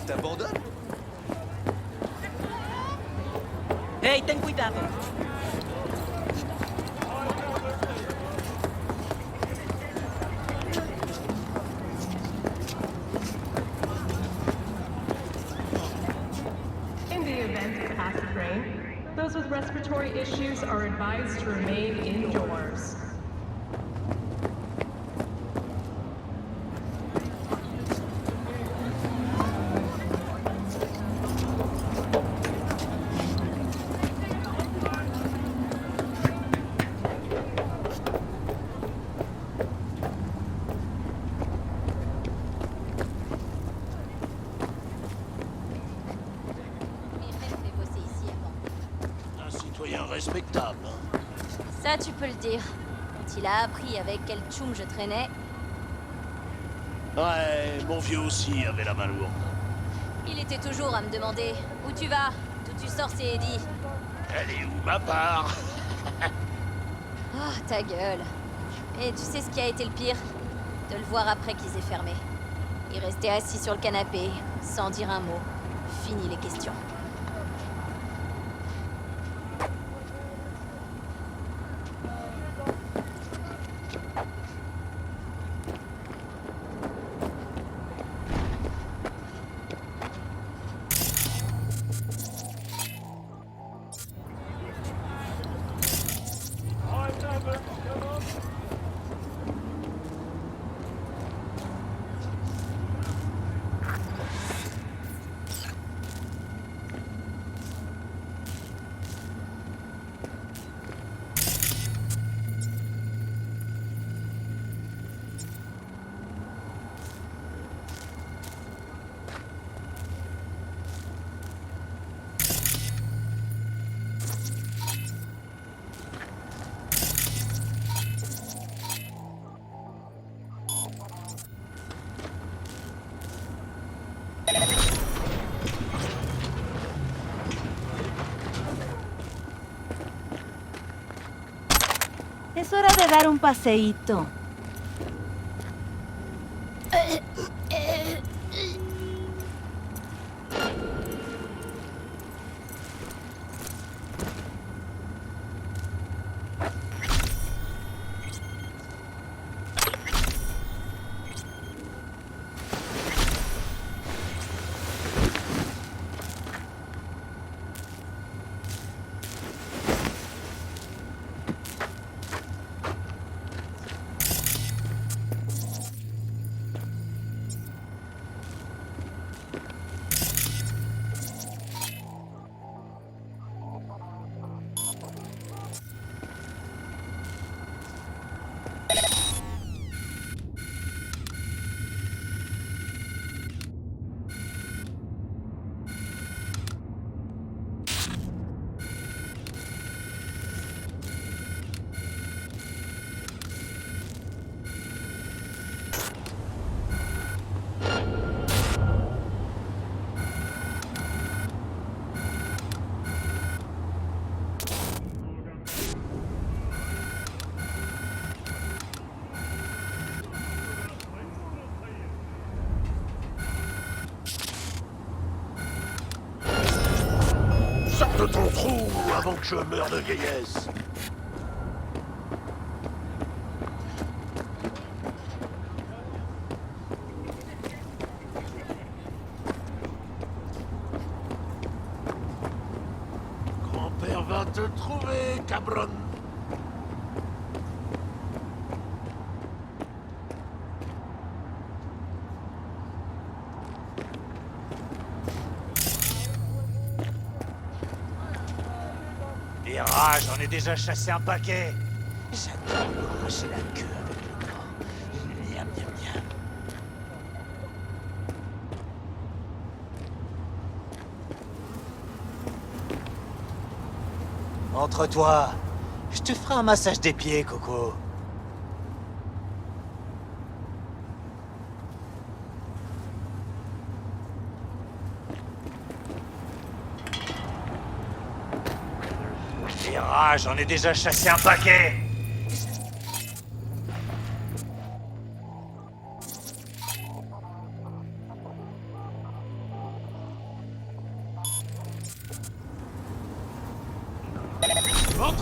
T'abandonnes? Hey, ten cuidado. In the event of acid rain, those with respiratory issues are advised to remain indoors. Un citoyen respectable. Ça, tu peux le dire. Quand il a appris avec quel tchoum je traînais, Ouais, mon vieux aussi avait la main lourde. il était toujours à me demander où tu vas, d'où tu sors, c'est Eddie. Elle est où ma part? Oh, ta gueule. Et tu sais ce qui a été le pire? De le voir après qu'ils aient fermé. Il restait assis sur le canapé, sans dire un mot. Fini les questions. Es hora de dar un paseíto. Sors de ton trou avant que je meure de vieillesse. Grand-père va te trouver, cabron. Les rats, j'en ai déjà chassé un paquet. J'adore leur arracher la queue avec le bras. Miam, miam, miam. Entre toi, je te ferai un massage des pieds, Coco. Les rats, j'en ai déjà chassé un paquet.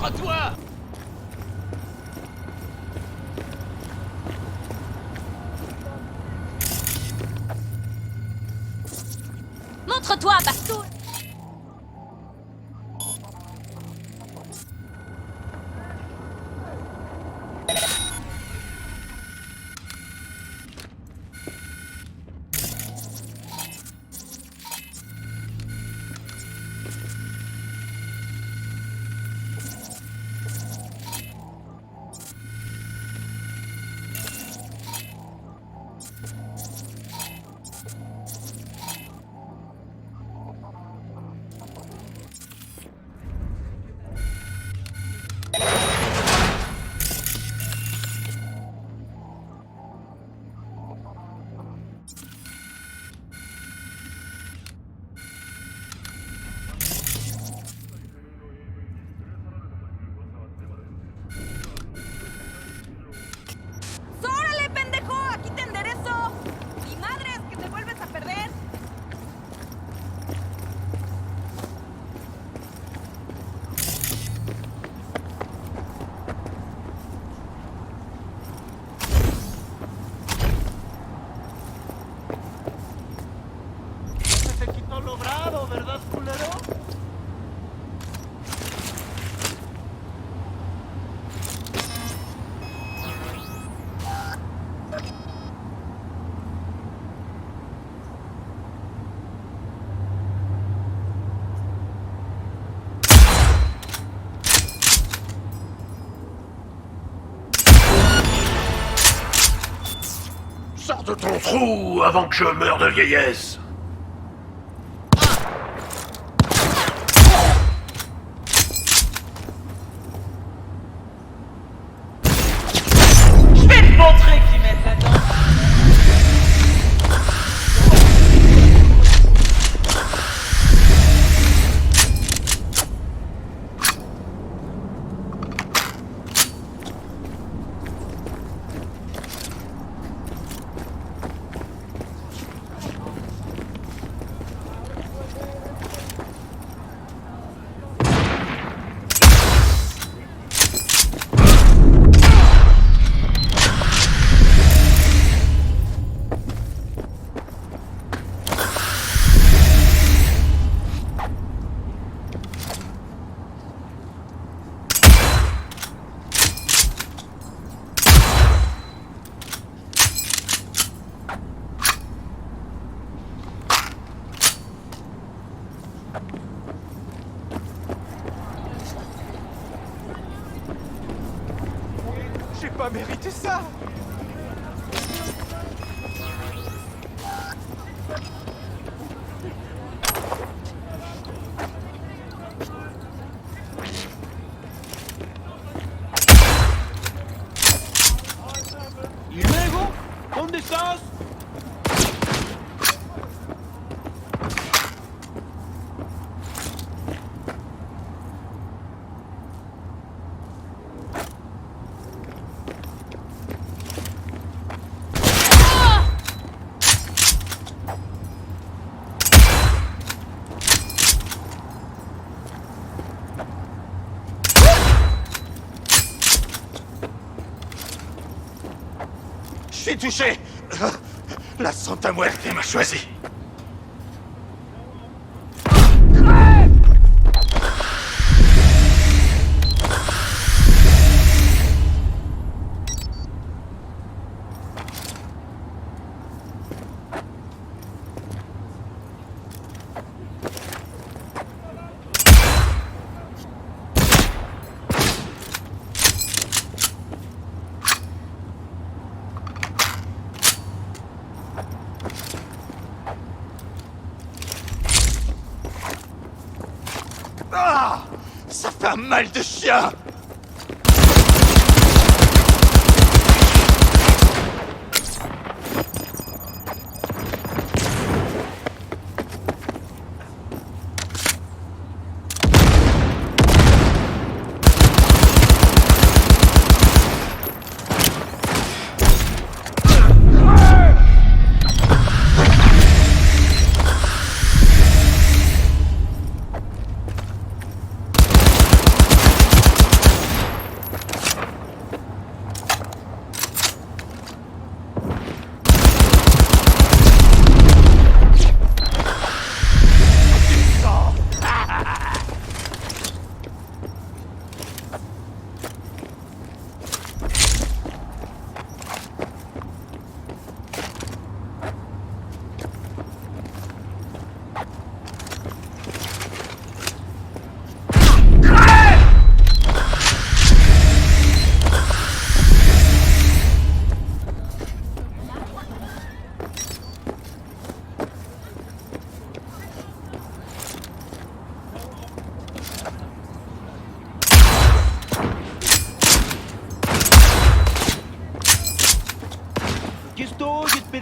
Montre-toi! Montre-toi, bastoun! ¡Órale, pendejo! ¡Aquí te enderezo! ¡Mi madre es que te vuelves a perder! Se te quitó lo bravo, ¿verdad, culero? Sors de ton trou avant que je meure de vieillesse. Je vais te montrer qui met là-dedans! J'ai pas mérité ça! ¿Y luego? ¿Dónde estás? Je suis touché. La Santa Muerte m'a choisi. Ah! Ça fait un mal de chien!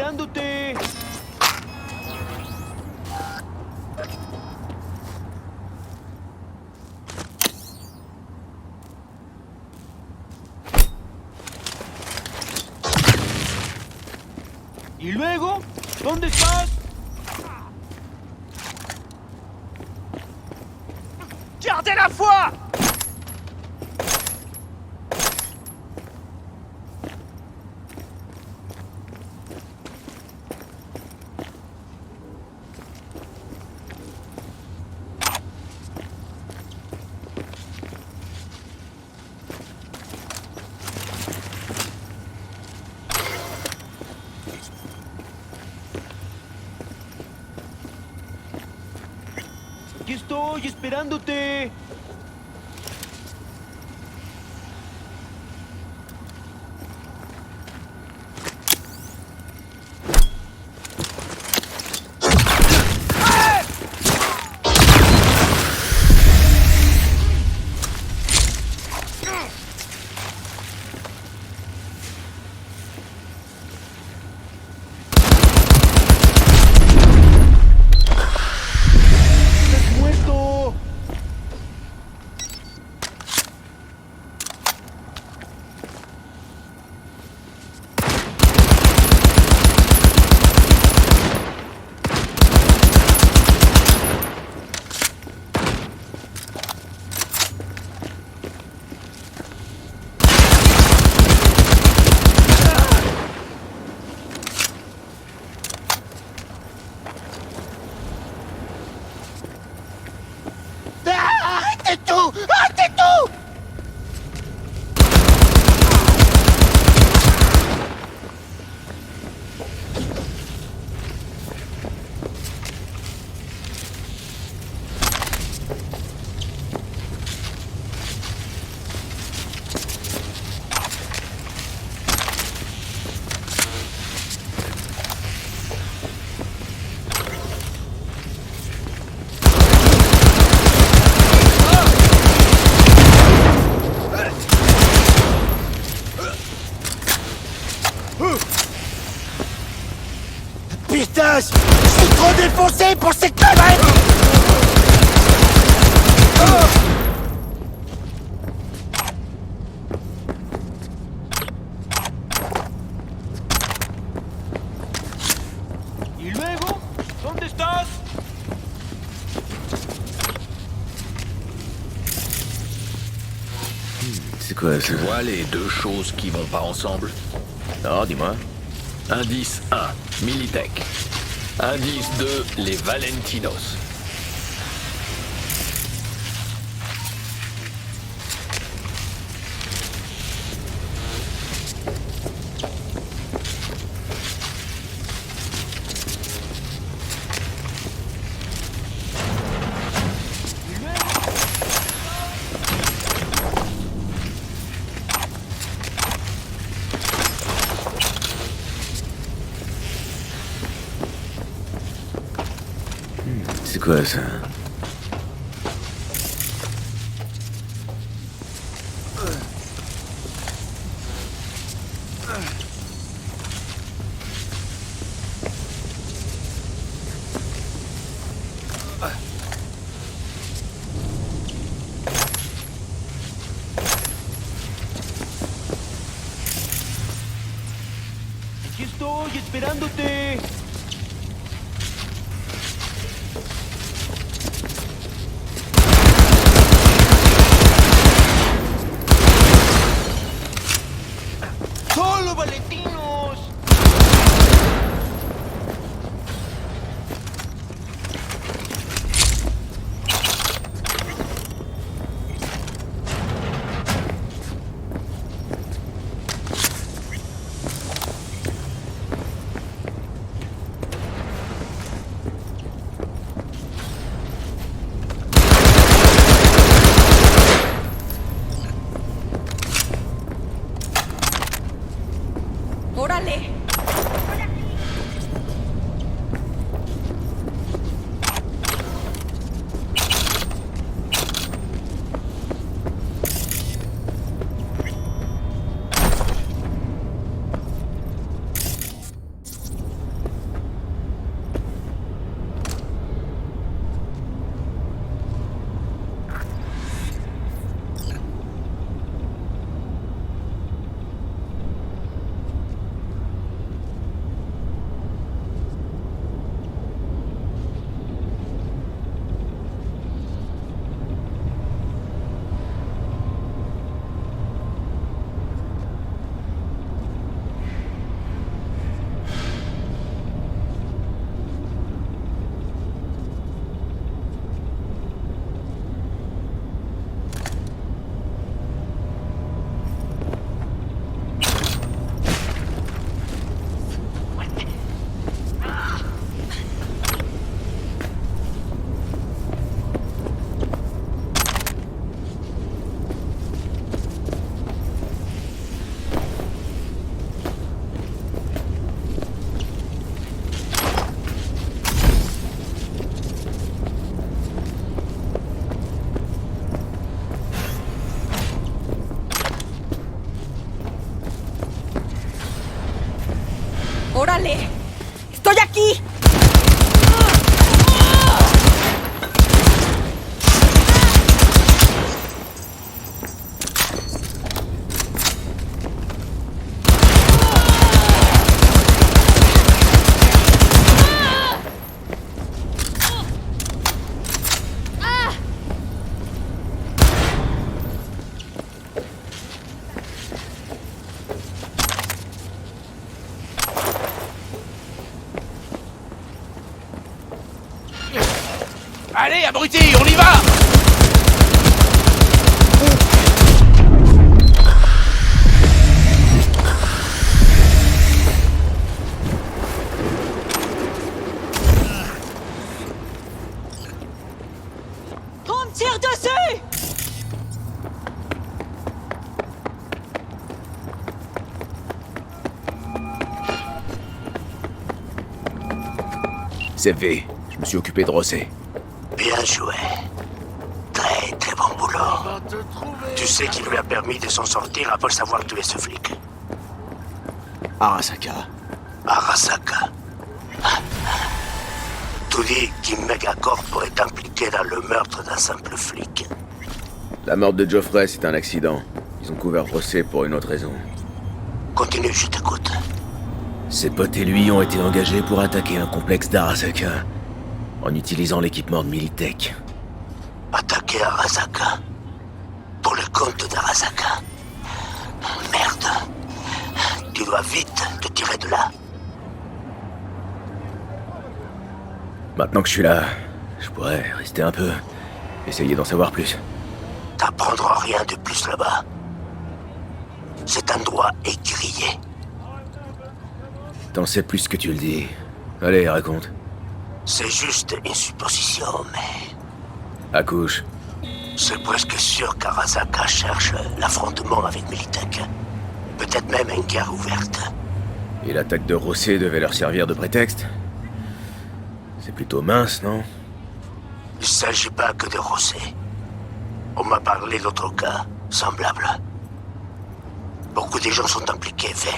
esperándote. ¿Y luego? ¿Dónde estás? Gardez la foi! Aquí estoy esperándote. ¡Estás muerto! Arrêtez tout! Arrêtez tout! Putain, je suis trop défoncé pour ces conneries! ¿Y luego? ¿Dónde estás? C'est quoi ça? Tu vois les deux choses qui vont pas ensemble? Non, dis-moi. Indice 1, Militech. Indice 2, les Valentinos. C'est quoi ça? Aquí estoy esperándote. ¡Solo Valentinos! Allez, abruti, on y va! On me tire dessus! C'est fait. Je me suis occupé de Rosset. Bien joué. Très très bon boulot. Tu sais qui lui a permis de s'en sortir après savoir tuer ce flic? Arasaka. Arasaka. Tu dis qu'Imegacorp est impliqué dans le meurtre d'un simple flic. La mort de Geoffrey, c'est un accident. Ils ont couvert Rosset pour une autre raison. Continue, je t'écoute. Ses potes et lui ont été engagés pour attaquer un complexe d'Arasaka en utilisant l'équipement de Militech. Attaquer Arasaka. Pour le compte d'Arasaka. Merde. Tu dois vite te tirer de là. Maintenant que je suis là, je pourrais rester un peu, essayer d'en savoir plus. T'apprendras rien de plus là-bas. Cet endroit est grillé. T'en sais plus que tu le dis. Allez, raconte. C'est juste une supposition, mais... Accouche. C'est presque sûr qu'Arasaka cherche l'affrontement avec Militech. Peut-être même une guerre ouverte. Et l'attaque de Rosset devait leur servir de prétexte? C'est plutôt mince, non? Il s'agit pas que de Rosset. On m'a parlé d'autres cas semblables. Beaucoup de gens sont impliqués, V.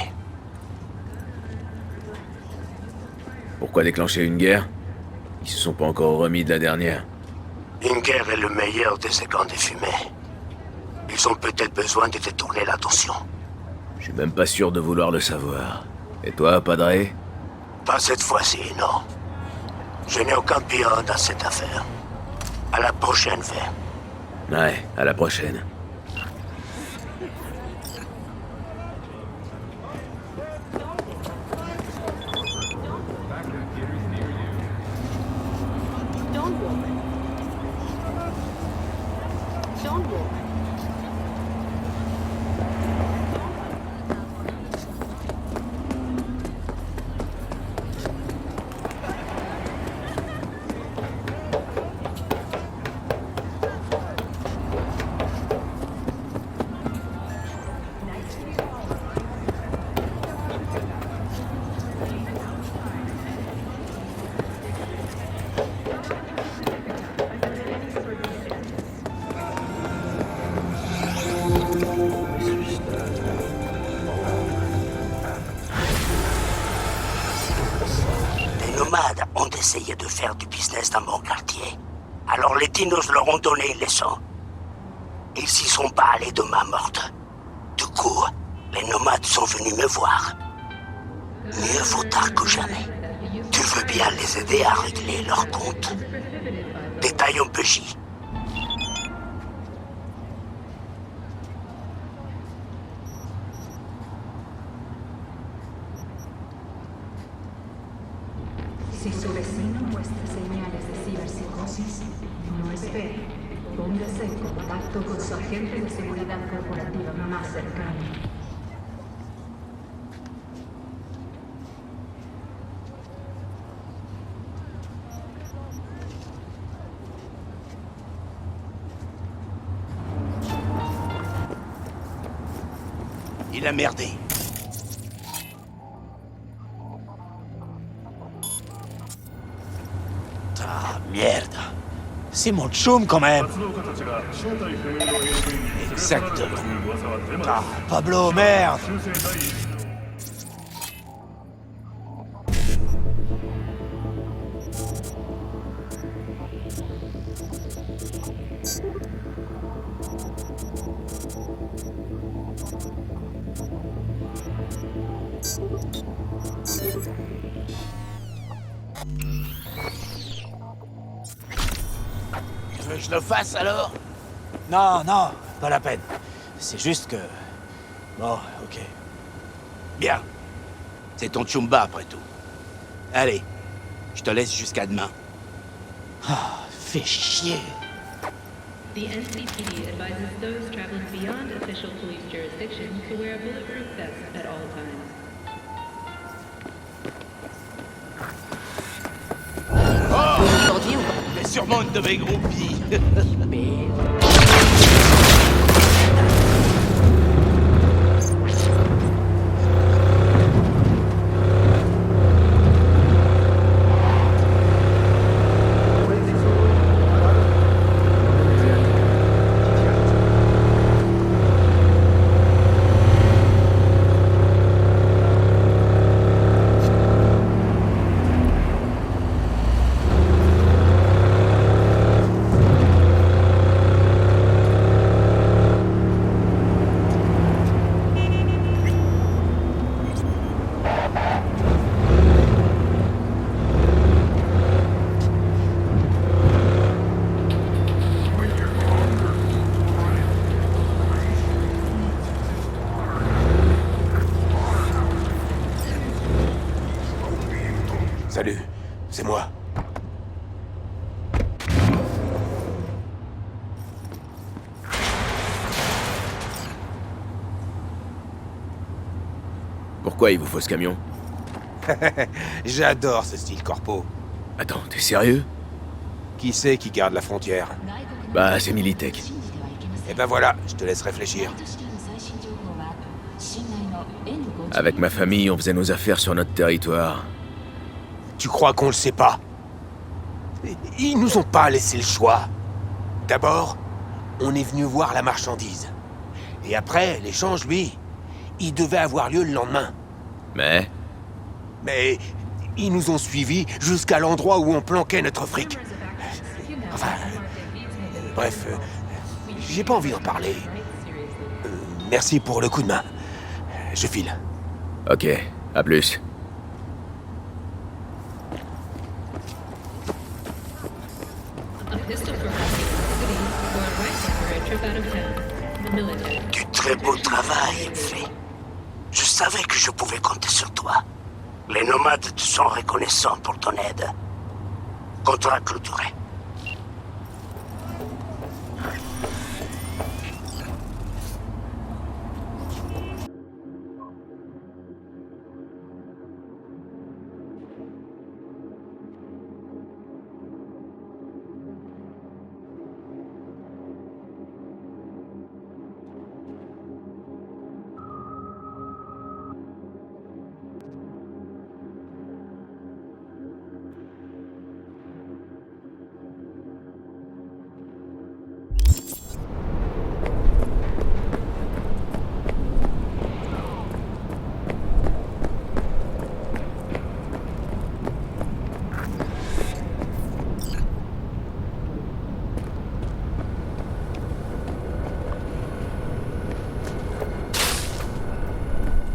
Pourquoi déclencher une guerre? Ils se sont pas encore remis de la dernière. Une guerre est le meilleur des secondes de fumée. Ils ont peut-être besoin de détourner l'attention. Je suis même pas sûr de vouloir le savoir. Et toi, Padre? Pas cette fois-ci, non. Je n'ai aucun pion dans cette affaire. À la prochaine, V. Ouais, à la prochaine. Don't walk. Don't walk. Les nomades ont essayé de faire du business dans mon quartier. Alors les dinos leur ont donné une leçon. Ils s'y sont pas allés de main morte. Du coup, les nomades sont venus me voir. Mieux vaut tard que jamais. Tu veux bien les aider à régler leur compte? Détail un peu J. Si su vecino muestra señales de ciberpsicosis, no espere. Póngase en contacto con su agente de seguridad corporativa más cercano. Il a merdé. Ah, merde. C'est mon chum quand même. Exactement. Ah, Pablo, merde. Tu veux que je le fasse alors? Non, non, pas la peine. C'est juste que... Bon, ok. Bien. C'est ton chumba après tout. Allez, je te laisse jusqu'à demain. Ah, fait chier. The NCPD advises those traveling beyond official police jurisdiction to wear a bulletproof vest at all times. Aujourd'hui ou pas? Mais sûrement une de mes groupies. Salut, c'est moi. Pourquoi il vous faut ce camion? J'adore ce style corpo. Attends, t'es sérieux? Qui c'est qui garde la frontière? Bah, c'est Militech. Eh ben voilà, je te laisse réfléchir. Avec ma famille, on faisait nos affaires sur notre territoire. Tu crois qu'on le sait pas? Ils nous ont pas laissé le choix. D'abord, on est venu voir la marchandise. Et après, l'échange, lui, il devait avoir lieu le lendemain. Mais Mais ils nous ont suivis jusqu'à l'endroit où on planquait notre fric. Enfin, bref, j'ai pas envie d'en parler. Merci pour le coup de main. Je file. ok, à plus. A pistol for city or a rifle for a trip out of town. The military. Du très beau travail, fait. Je savais que je pouvais compter sur toi. Les nomades te sont reconnaissants pour ton aide. Contrat clôturé.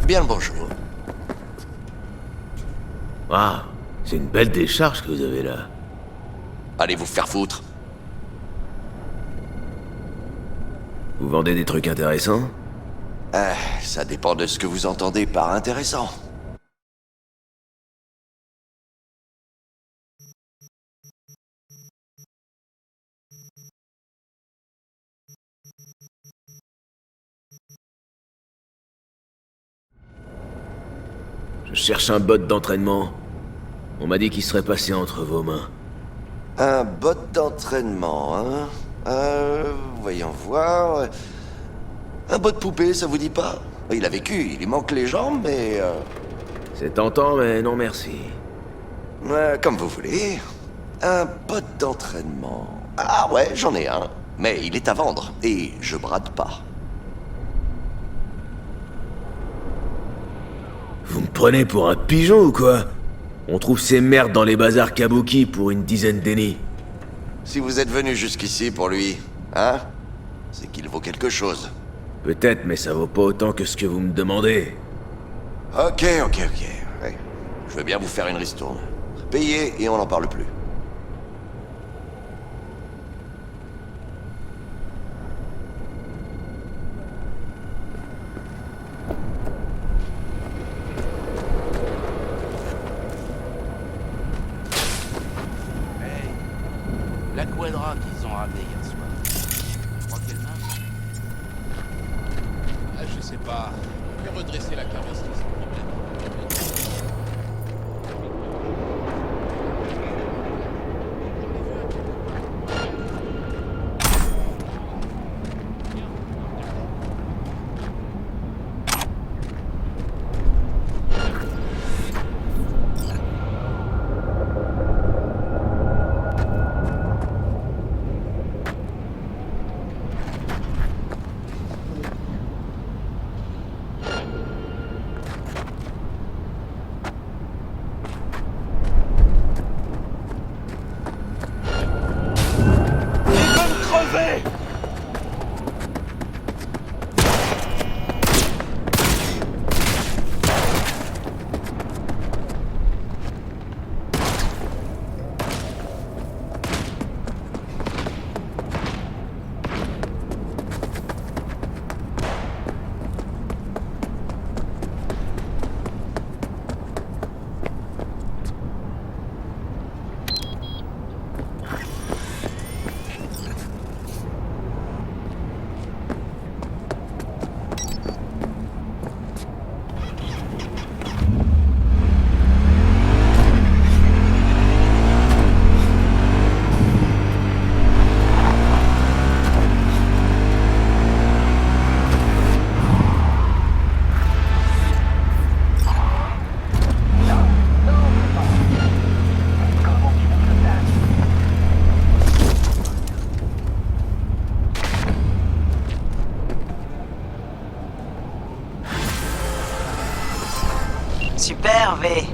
Bien le bonjour. Waouh, c'est une belle décharge que vous avez là. Allez vous faire foutre. Vous vendez des trucs intéressants? Ça dépend de ce que vous entendez par intéressant. Je cherche un bot d'entraînement. On m'a dit qu'il serait passé entre vos mains. Un bot d'entraînement, hein? Voyons voir. Un bot de poupée, ça vous dit pas? Il a vécu, il lui manque les jambes, mais... C'est tentant, mais non merci. Comme vous voulez. Un bot d'entraînement. Ah ouais, j'en ai un. Mais il est à vendre, et je brade pas. Vous me prenez pour un pigeon ou quoi? On trouve ces merdes dans les bazars kabuki pour une dizaine d'ennemis. Si vous êtes venu jusqu'ici pour lui, hein? C'est qu'il vaut quelque chose. Peut-être, mais ça vaut pas autant que ce que vous me demandez. Ok. Ouais. Je veux bien vous faire une ristourne. Payez et on n'en parle plus. La quadra qu'ils ont ramenée hier soir. Je crois qu'elle marche. Ah, je sais pas. Je vais redresser la carrosserie sans problème. Super, V.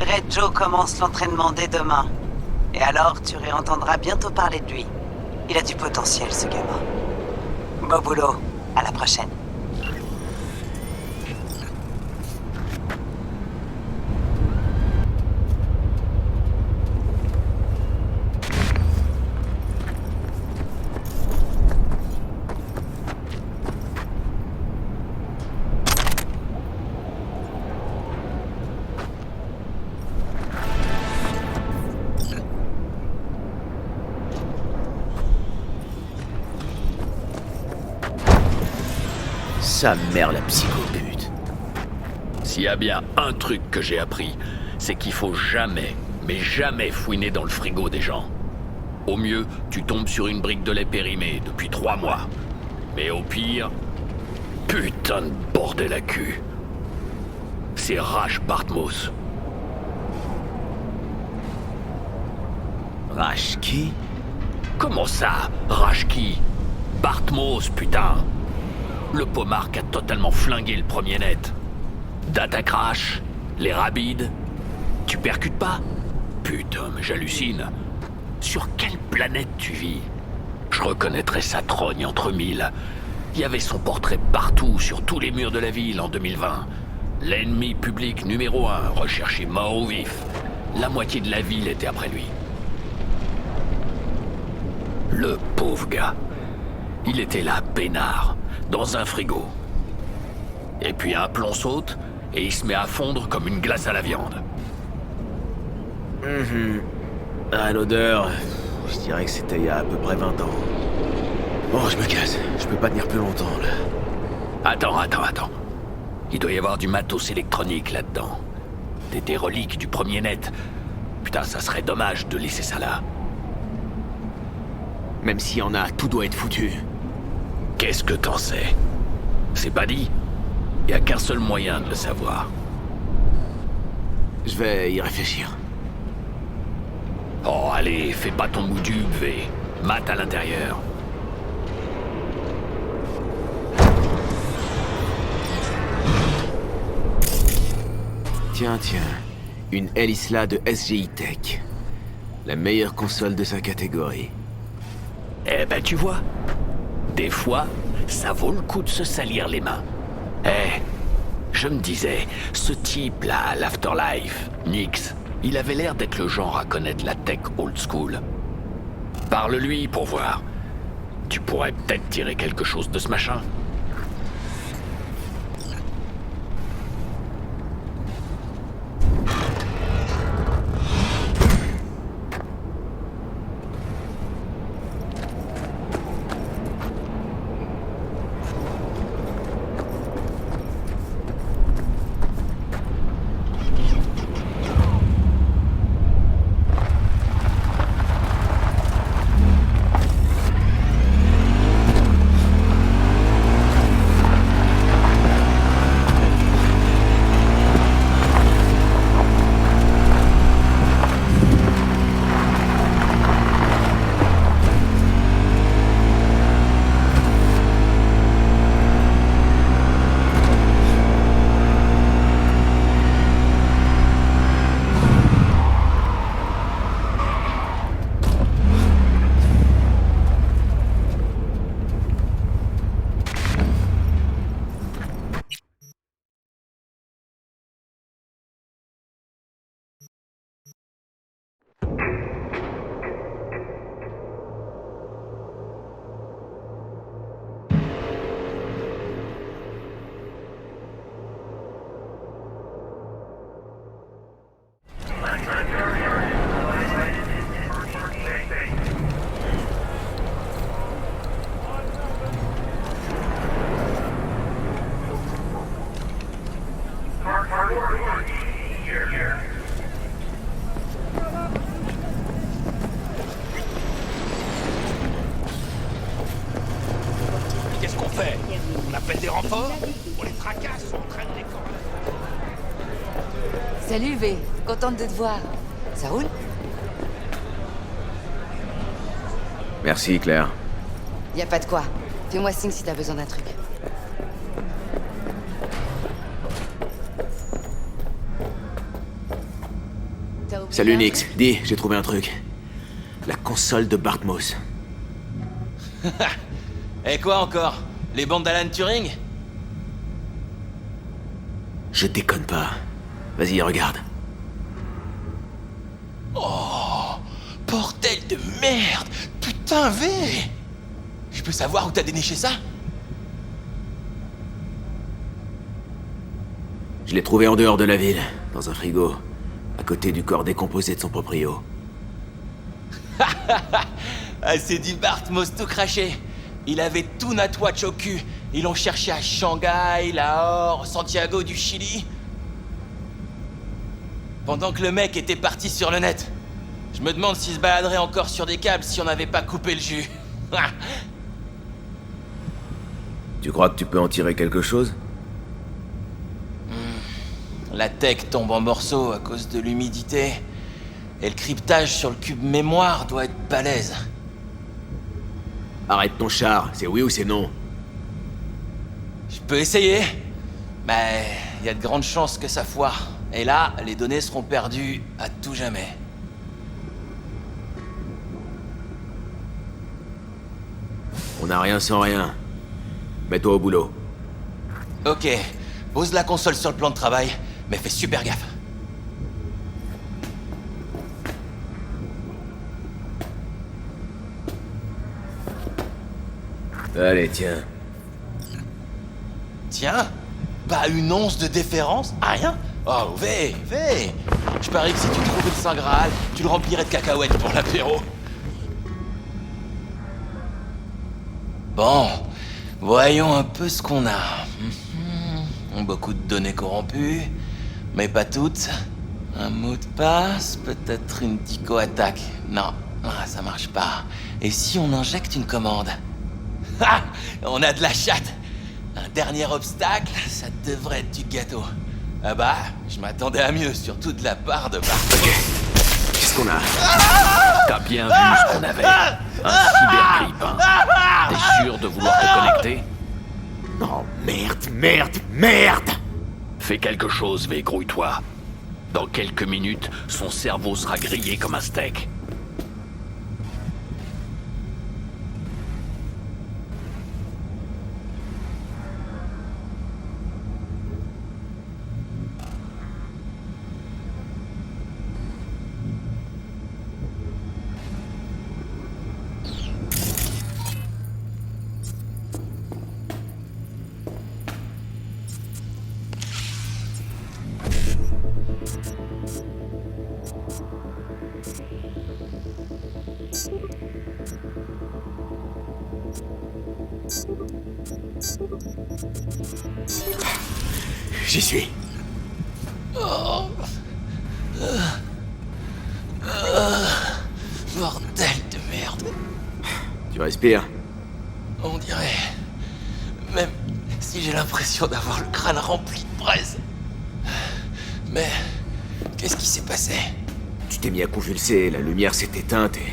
Red Joe commence l'entraînement dès demain. Et alors, tu réentendras bientôt parler de lui. Il a du potentiel, ce gamin. Bon boulot. À la prochaine. Sa mère, la psychopute. S'il y a bien un truc que j'ai appris, c'est qu'il faut jamais, mais jamais fouiner dans le frigo des gens. Au mieux, tu tombes sur une brique de lait périmée depuis 3 mois. Mais au pire... Putain de bordel à cul. C'est Rash Bartmoss. Rash qui? Comment ça, Rash qui? Bartmoss, putain. Le pommard qui a totalement flingué le premier net. Data crash, les rabides. Tu percutes pas? Putain, mais j'hallucine. Sur quelle planète tu vis? Je reconnaîtrais sa trogne entre mille. Il y avait son portrait partout, sur tous les murs de la ville en 2020. L'ennemi public numéro 1, recherché mort ou vif. La moitié de la ville était après lui. Le pauvre gars. Il était là, peinard, dans un frigo. Et puis un plomb saute, et il se met à fondre comme une glace à la viande. À l'odeur, je dirais que c'était il y a à peu près 20 ans. Bon, je me casse. Je peux pas tenir plus longtemps, là. Attends. Il doit y avoir du matos électronique là-dedans. Des reliques du premier net. Putain, ça serait dommage de laisser ça là. Même s'il y en a, tout doit être foutu. Qu'est-ce que t'en sais? C'est pas dit. Y a qu'un seul moyen de le savoir. Je vais y réfléchir. Oh, allez, fais pas ton moudube, V. Mate à l'intérieur. Tiens. Une Elisla de SGI Tech. La meilleure console de sa catégorie. Eh ben, tu vois. Des fois, ça vaut le coup de se salir les mains. Je me disais, ce type-là, l'Afterlife, Nix, il avait l'air d'être le genre à connaître la tech old school. Parle-lui pour voir. Tu pourrais peut-être tirer quelque chose de ce machin. fort, on les tracasse, on traîne les corps. Salut V, contente de te voir. Ça roule? Merci, Claire. Y a pas de quoi. Fais-moi signe si t'as besoin d'un truc. Salut Nix, dis, j'ai trouvé un truc. La console de Bartmoss. Et quoi encore? Les bandes d'Alan Turing? Je déconne pas. Vas-y, regarde. Oh, bordel de merde! Putain, V! Je peux savoir où t'as déniché ça? Je l'ai trouvé en dehors de la ville, dans un frigo, à côté du corps décomposé de son proprio. Ah, c'est du Bartmoss tout craché. Il avait tout Natwatch au cul. Ils l'ont cherché à Shanghai, Lahore, Santiago du Chili. Pendant que le mec était parti sur le net. Je me demande s'il se baladerait encore sur des câbles si on n'avait pas coupé le jus. Tu crois que tu peux en tirer quelque chose? La tech tombe en morceaux à cause de l'humidité. Et le cryptage sur le cube mémoire doit être balèze. Arrête ton char, c'est oui ou c'est non? Je peux essayer, mais il y a de grandes chances que ça foire. Et là, les données seront perdues à tout jamais. On n'a rien sans rien. Mets-toi au boulot. Ok, pose la console sur le plan de travail, mais fais super gaffe. Allez, tiens. Tiens, pas une once de déférence? Rien? Oh, V! Je parie que si tu trouvais le Saint Graal, tu le remplirais de cacahuètes pour l'apéro. Bon, voyons un peu ce qu'on a. Beaucoup de données corrompues, mais pas toutes. Un mot de passe, peut-être une dico-attaque. Non, ça marche pas. Et si on injecte une commande? Ah! On a de la chatte! Un dernier obstacle, ça devrait être du gâteau. Ah bah, je m'attendais à mieux, surtout de la part de Bartmoss. Qu'est-ce qu'on a? T'as bien vu ce qu'on avait. Un cybergrip, hein. T'es sûr de vouloir te connecter? Oh, merde! Fais quelque chose, V, grouille-toi. Dans quelques minutes, son cerveau sera grillé comme un steak. J'y suis. Bordel de merde. Tu respires? On dirait... Même si j'ai l'impression d'avoir le crâne rempli de braise. Mais... qu'est-ce qui s'est passé? Tu t'es mis à convulser, la lumière s'est éteinte et...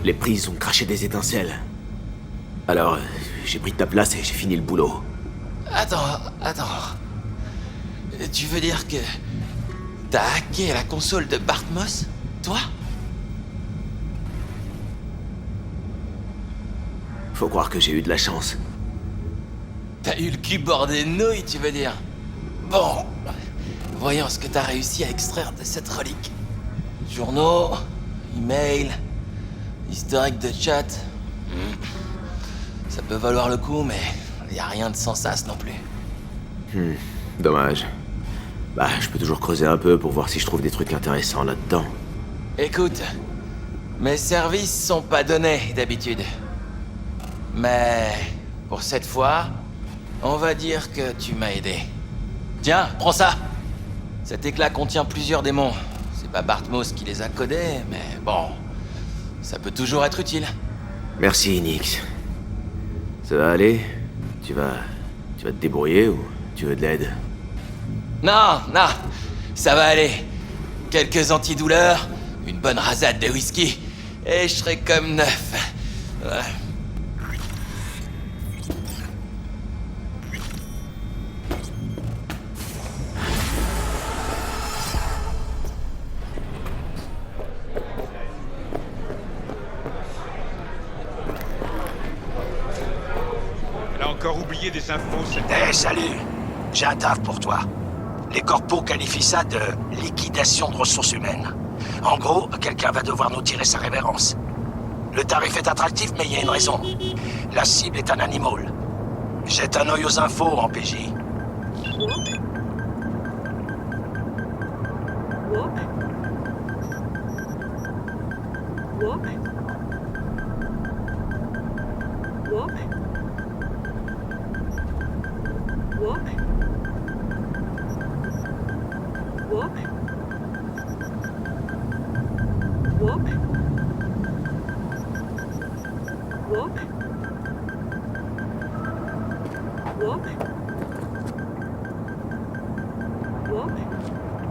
les prises ont craché des étincelles. Alors, j'ai pris ta place et j'ai fini le boulot. Attends. Tu veux dire que... t'as hacké la console de Bartmoss? Toi? Faut croire que j'ai eu de la chance. T'as eu le cul bordé de nouilles, tu veux dire? Bon... voyons ce que t'as réussi à extraire de cette relique. Journaux... email... historique de chat... Ça peut valoir le coup, mais... y a rien de sans sas non plus. Dommage. Bah, je peux toujours creuser un peu pour voir si je trouve des trucs intéressants là-dedans. Écoute, mes services sont pas donnés d'habitude. Mais pour cette fois, on va dire que tu m'as aidé. Tiens, prends ça. Cet éclat contient plusieurs démons. C'est pas Bartmoss qui les a codés, mais bon, ça peut toujours être utile. Merci, Nix. Ça va aller? Tu vas Tu vas te débrouiller ou tu veux de l'aide? Non, non, ça va aller. Quelques antidouleurs, une bonne rasade de whisky, et je serai comme neuf. Ouais. Elle a encore oublié des infos, cette... Eh, salut! J'ai un taf pour toi. Les corpos qualifient ça de liquidation de ressources humaines. En gros, quelqu'un va devoir nous tirer sa révérence. Le tarif est attractif, mais il y a une raison. La cible est un animal. Jette un œil aux infos en PJ.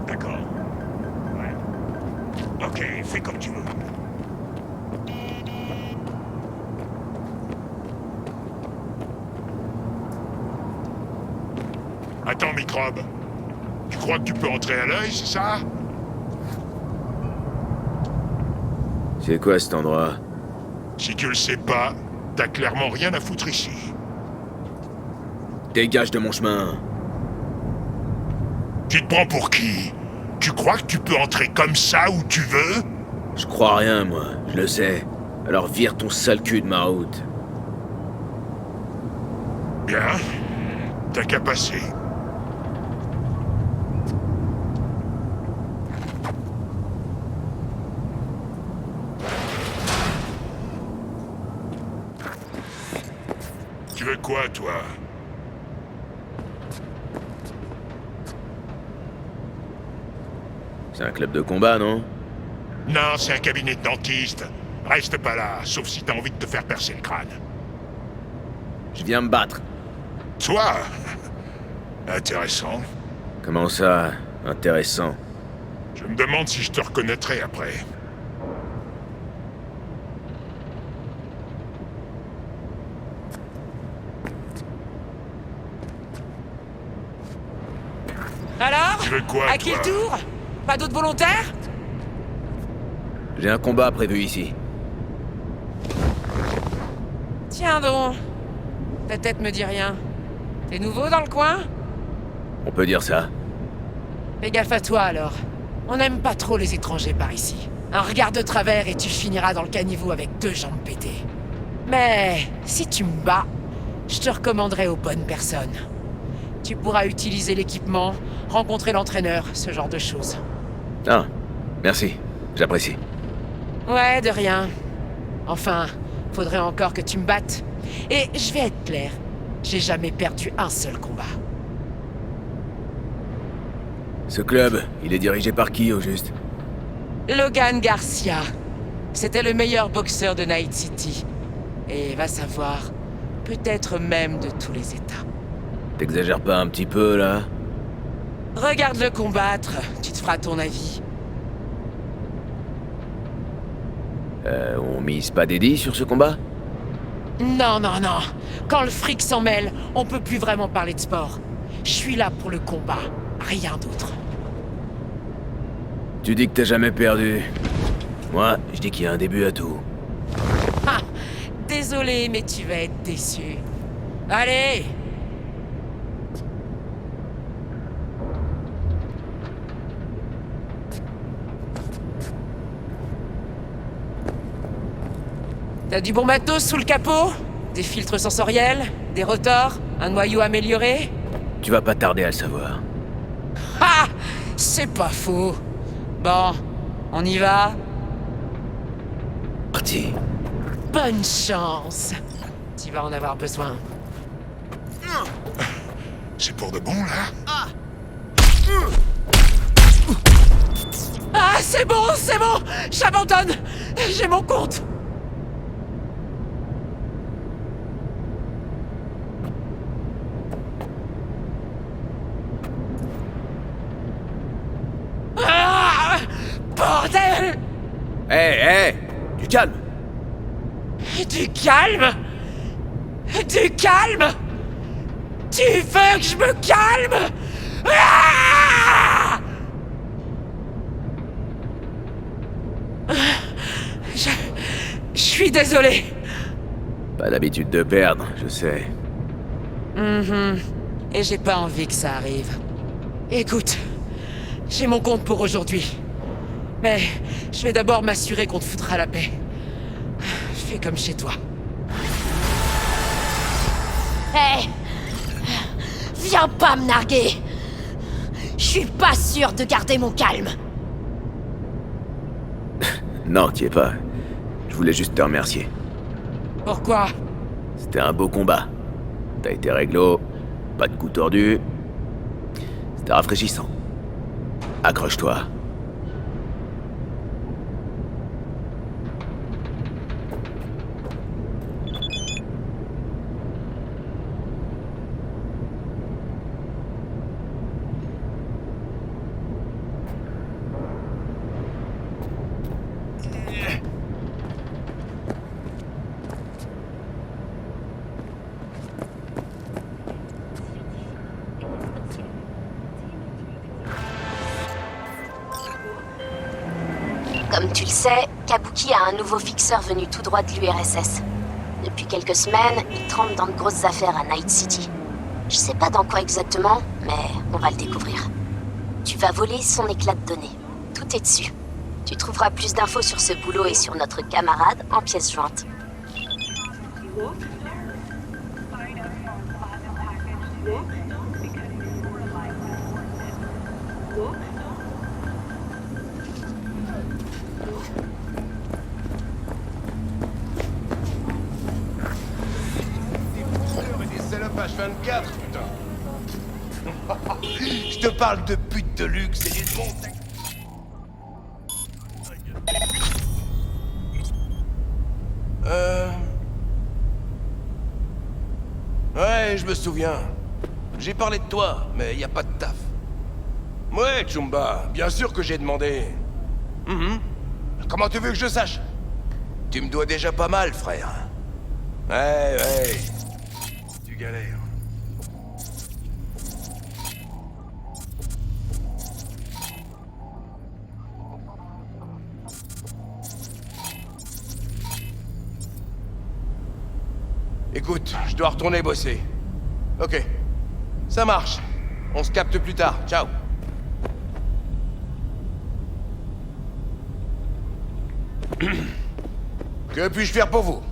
D'accord. Ouais. Ok, fais comme tu veux. Attends, microbe. Tu crois que tu peux entrer à l'œil, c'est ça? C'est quoi cet endroit? Si tu le sais pas, t'as clairement rien à foutre ici. Dégage de mon chemin. Tu te prends pour qui? Tu crois que tu peux entrer comme ça où tu veux? Je crois rien, moi. Je le sais. Alors vire ton sale cul de ma route. Bien. T'as qu'à passer. Tu veux quoi, toi? C'est un club de combat, non? Non, c'est un cabinet de dentiste. Reste pas là, sauf si t'as envie de te faire percer le crâne. Je viens me battre. Toi? Intéressant. Comment ça, intéressant? Je me demande si je te reconnaîtrai après. Alors? Tu veux quoi, à qui le toi? tour? Pas d'autres volontaires? J'ai un combat prévu ici. Tiens donc. Ta tête me dit rien. T'es nouveau dans le coin? On peut dire ça. Fais gaffe à toi alors. On n'aime pas trop les étrangers par ici. Un regard de travers et tu finiras dans le caniveau avec 2 jambes pétées. Mais si tu me bats, je te recommanderai aux bonnes personnes. Tu pourras utiliser l'équipement, rencontrer l'entraîneur, ce genre de choses. Ah, merci. J'apprécie. Ouais, de rien. Enfin, faudrait encore que tu me battes. Et je vais être clair, j'ai jamais perdu un seul combat. Ce club, il est dirigé par qui, au juste? Logan Garcia. C'était le meilleur boxeur de Night City. Et va savoir, peut-être même de tous les États. T'exagères pas un petit peu, là? Regarde-le combattre, tu te feras ton avis. On mise pas des sur ce combat? Non, non, non. Quand le fric s'en mêle, on peut plus vraiment parler de sport. Je suis là pour le combat, rien d'autre. Tu dis que t'as jamais perdu. Moi, je dis qu'il y a un début à tout. Ah, désolé, mais tu vas être déçu. Allez! T'as du bon matos sous le capot? Des filtres sensoriels? Des rotors? Un noyau amélioré? Tu vas pas tarder à le savoir. Ah! C'est pas faux. Bon, on y va? Parti. Bonne chance. Tu vas en avoir besoin. C'est pour de bon, là? Ah, c'est bon! J'abandonne! J'ai mon compte! Du calme. Du calme? Du calme? Tu veux que je me calme? Ah! Je suis désolé. Pas l'habitude de perdre, je sais. Et j'ai pas envie que ça arrive. Écoute, j'ai mon compte pour aujourd'hui. Mais je vais d'abord m'assurer qu'on te foutra la paix. Fais comme chez toi. Hé! Viens pas me narguer! Je suis pas sûr de garder mon calme. Non, t'y es pas. Je voulais juste te remercier. Pourquoi? C'était un beau combat. T'as été réglo, pas de coup tordu. C'était rafraîchissant. Accroche-toi. Comme tu le sais, Kabuki a un nouveau fixeur venu tout droit de l'URSS. Depuis quelques semaines, il trempe dans de grosses affaires à Night City. Je sais pas dans quoi exactement, mais on va le découvrir. Tu vas voler son éclat de données. Tout est dessus. Tu trouveras plus d'infos sur ce boulot et sur notre camarade en pièces jointes. H24, putain. Je te parle de putes de luxe et des montagnes. Ouais, je me souviens. J'ai parlé de toi, mais y a pas de taf. Ouais, Chumba, bien sûr que j'ai demandé. Comment tu veux que je sache? Tu me dois déjà pas mal, frère. Ouais. Tu galères. Écoute, je dois retourner bosser. Ok. Ça marche. On se capte plus tard. Ciao. Que puis-je faire pour vous?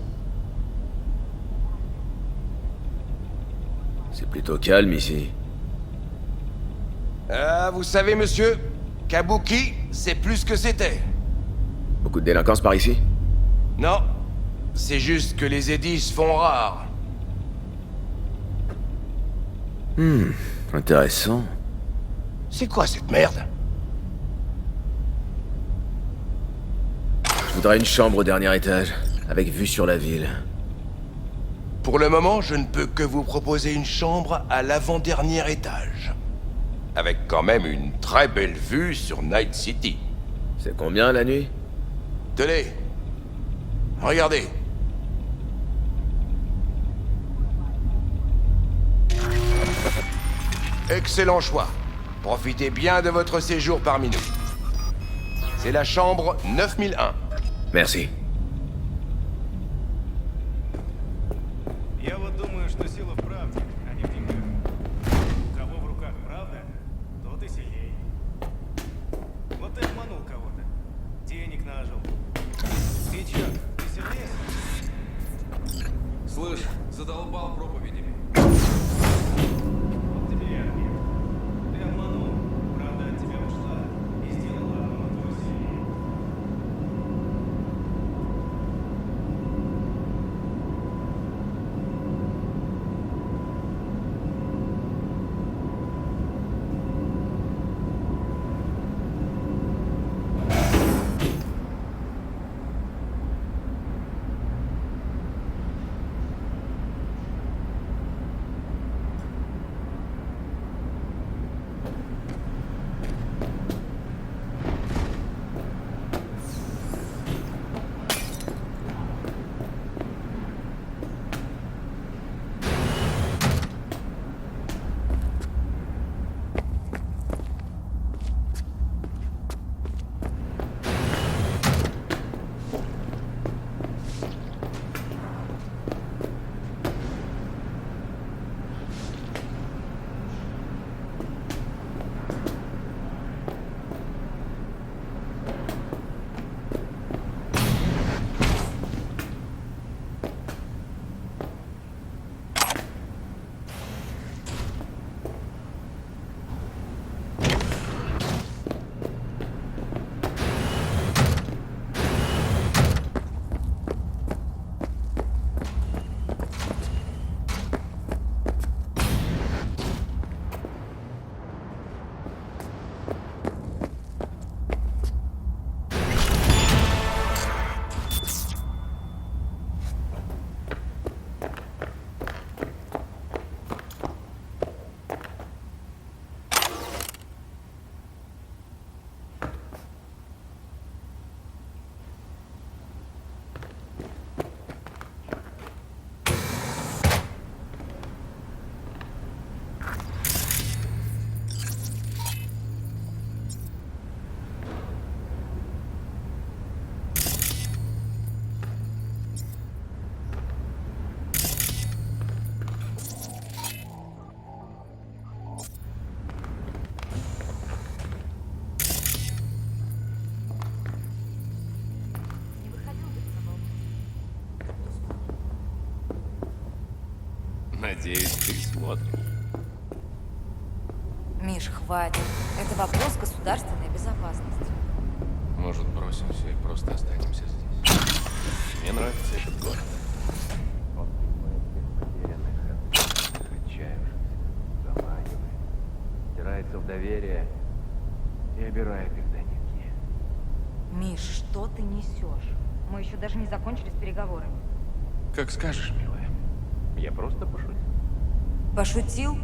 C'est plutôt calme ici. Vous savez, monsieur, Kabuki, c'est plus que c'était. Beaucoup de délinquance par ici? Non. C'est juste que les édits se font rares. Intéressant. C'est quoi cette merde? Je voudrais une chambre au dernier étage, avec vue sur la ville. Pour le moment, je ne peux que vous proposer une chambre à l'avant-dernier étage. Avec quand même une très belle vue sur Night City. C'est combien la nuit? Tenez. Regardez. Excellent choix. Profitez bien de votre séjour parmi nous. C'est la chambre 9001. Merci. Я вот думаю, что сила в правде, а не в деньгах. У кого в руках правда, тот и сильней. Вот ты обманул кого-то. Денег нажил. Ты чё, ты сильнее? Слышь, задолбал проповедями. Вот тебе и ответ. Ты обманул, правда от тебя ушла и сделала одного сильнее. Надеюсь, ты смотришь. Миш, хватит. Это вопрос государственной безопасности. Может, бросим все и просто останемся здесь? Мне нравится этот город. Он принимает всех потерянных, отчаявшихся, заманивает, стирается в доверие и обирает их до нитки. Миш, что ты несешь? Мы еще даже не закончили с переговорами. Как скажешь, милая. Я просто пошутил. Пошутил?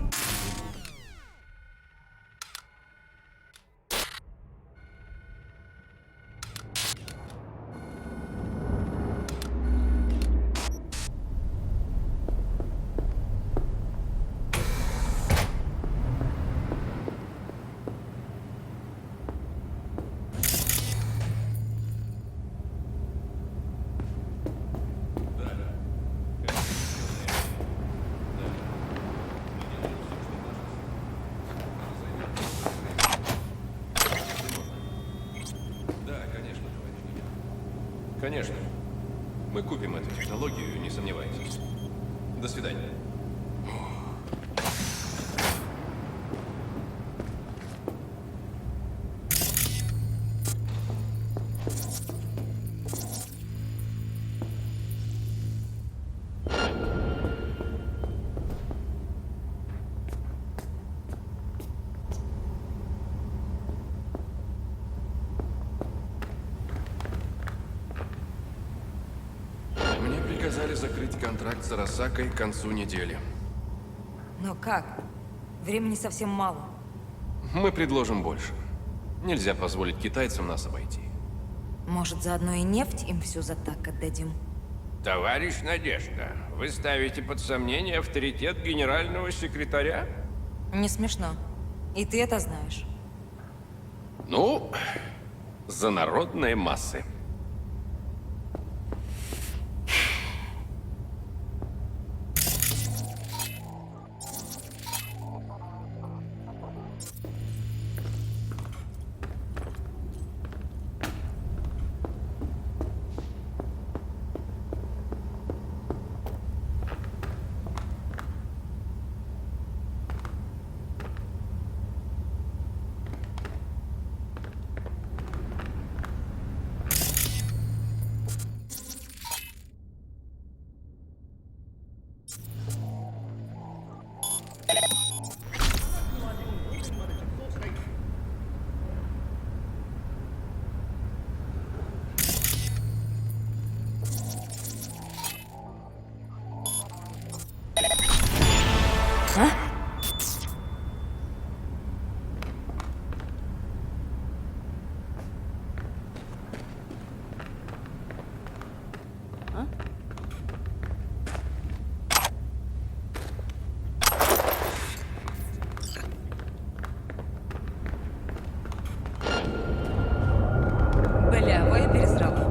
Конечно. Мы купим эту технологию, не сомневайтесь. До свидания. Мне приказали закрыть контракт с Арасакой к концу недели. Но как? Времени совсем мало. Мы предложим больше. Нельзя позволить китайцам нас обойти. Может, заодно и нефть им всю за так отдадим? Товарищ Надежда, вы ставите под сомнение авторитет генерального секретаря? Не смешно. И ты это знаешь. Ну, за народные массы. Бля, я пересрала.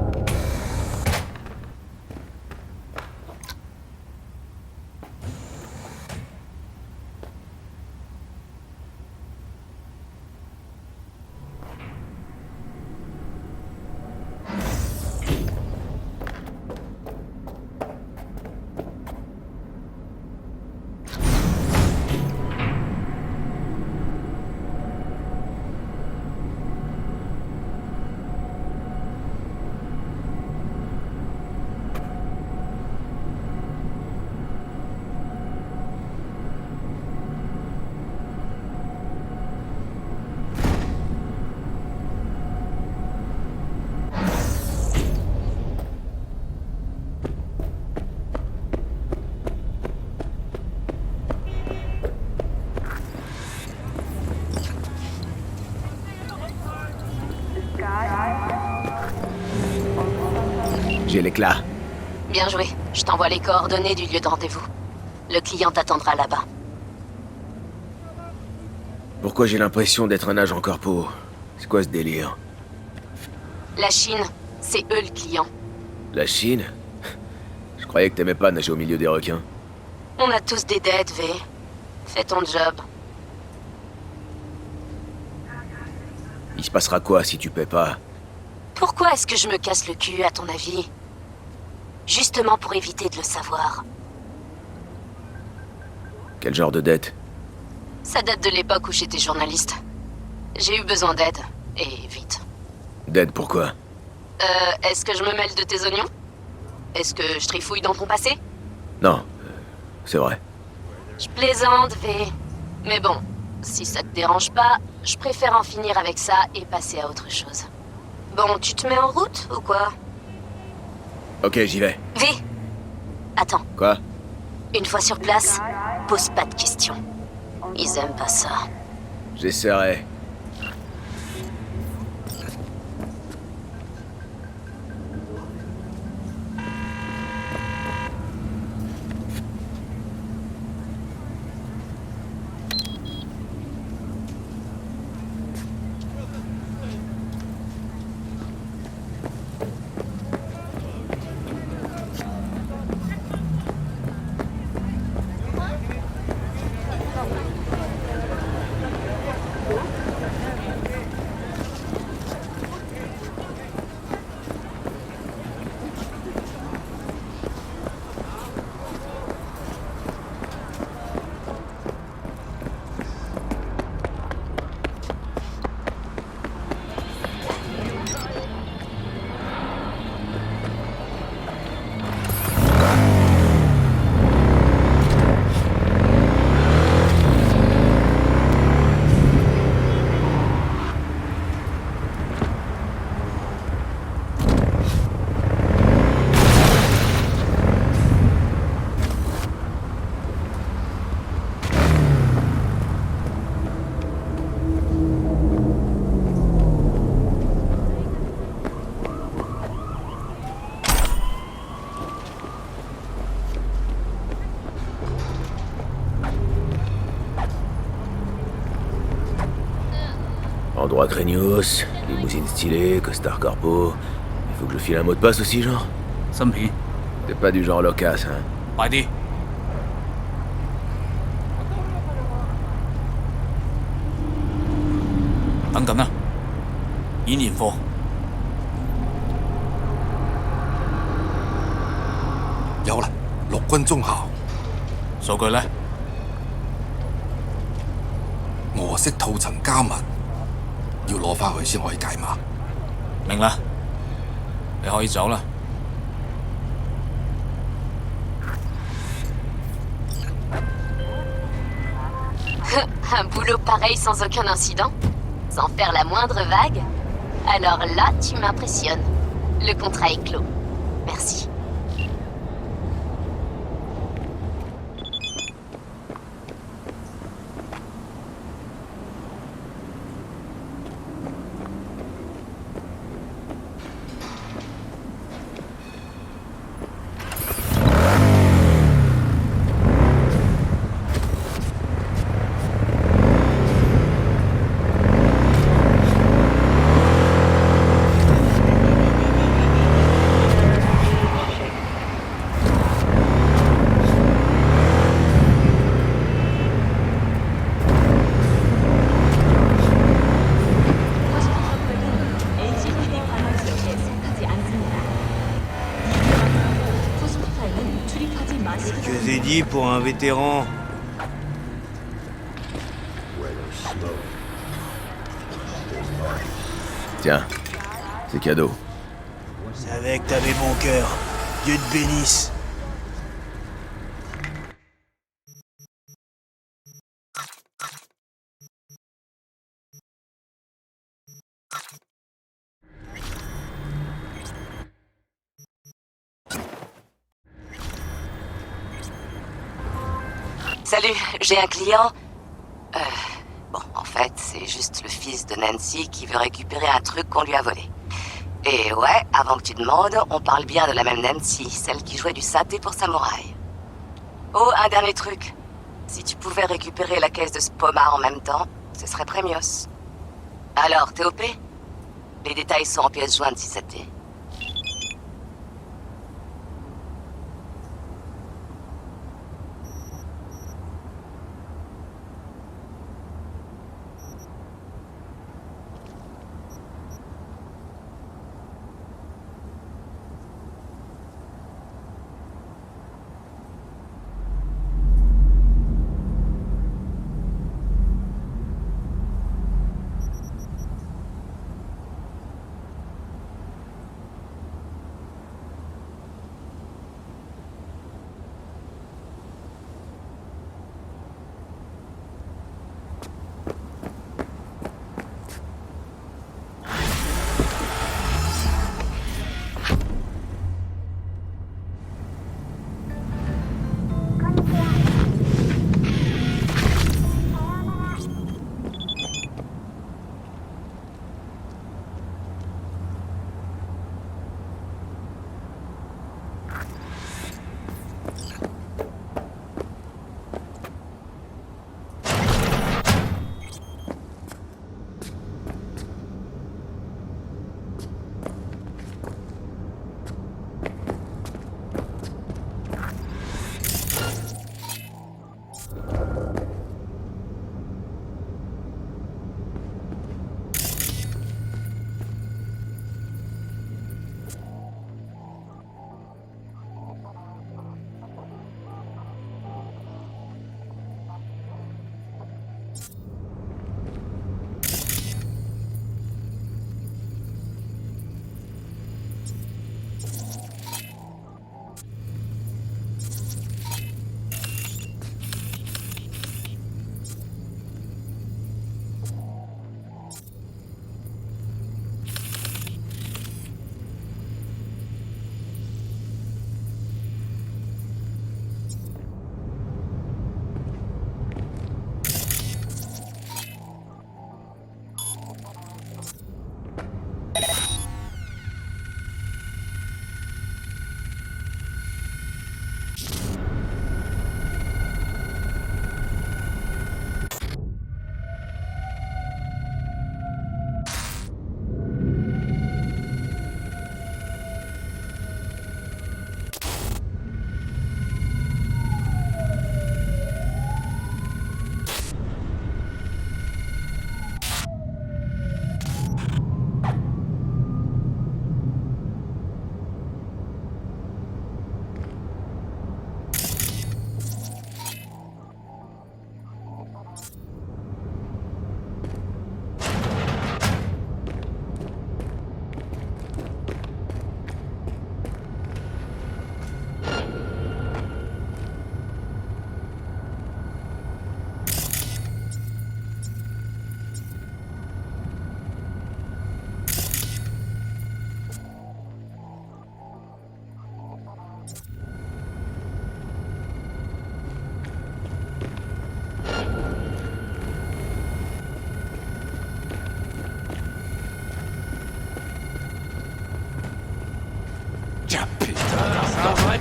J'ai l'éclat. Bien joué. Je t'envoie les coordonnées du lieu de rendez-vous. Le client t'attendra là-bas. Pourquoi j'ai l'impression d'être un agent corpo? C'est quoi ce délire? La Chine, c'est eux le client. La Chine? Je croyais que t'aimais pas nager au milieu des requins. On a tous des dettes, V. Fais ton job. Il se passera quoi si tu paies pas? Pourquoi est-ce que je me casse le cul, à ton avis? Justement pour éviter de le savoir. Quel genre de dette? Ça date de l'époque où j'étais journaliste. J'ai eu besoin d'aide, et vite. Dette pourquoi? Est-ce que je me mêle de tes oignons? Est-ce que je trifouille dans ton passé? Non, c'est vrai. Je plaisante, V. Mais bon, si ça te dérange pas, je préfère en finir avec ça et passer à autre chose. Bon, tu te mets en route, ou quoi? Ok, j'y vais. V! Attends. Quoi? Une fois sur place, pose pas de questions. Ils aiment pas ça. J'essaierai. Endroit craignos, limousine stylée, costard corpo. Il faut que je file un mot de passe aussi, genre? T'es pas du genre loquace, hein? 快啲！等緊啊！演練課。有啦，陸軍中校。數據呢？俄式套層加密，要攞翻去先可以解碼。明啦，你可以走啦。Un boulot pareil sans aucun incident? Sans faire la moindre vague? Alors là, tu m'impressionnes. Le contrat est clos. Merci. Que j'ai dit pour un vétéran. Tiens, c'est cadeau. Je savais que t'avais bon cœur. Dieu te bénisse. Salut, j'ai un client. Bon, en fait, c'est juste le fils de Nancy qui veut récupérer un truc qu'on lui a volé. Et ouais, avant que tu demandes, on parle bien de la même Nancy, celle qui jouait du synthé pour Samouraï. Oh, un dernier truc. Si tu pouvais récupérer la caisse de ce pommard en même temps, ce serait prémios. Alors, t'es OP? Les détails sont en pièces jointes si ça te dit.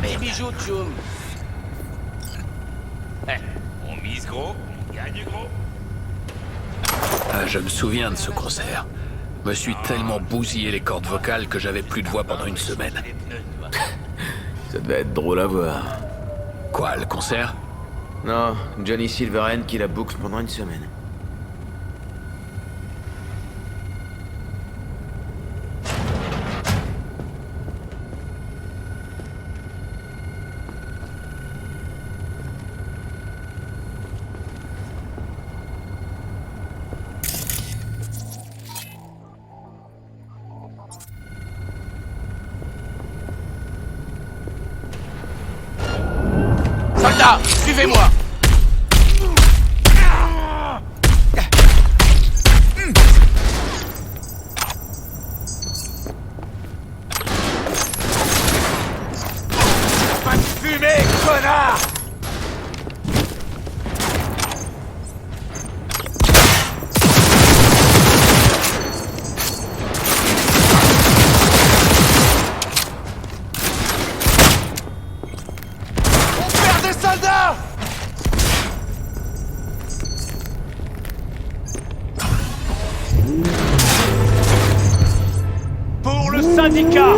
mes bijoux, Tchoum. On mise gros, on gagne gros. Ah, je me souviens de ce concert. Me suis tellement bousillé les cordes vocales que j'avais plus de voix pendant une semaine. Ça devait être drôle à voir. Quoi, le concert? Non, Johnny Silverhand qui la boucle pendant une semaine. Soldats, suivez-moi! Pas de fumée, connard! Soldats! Pour le syndicat!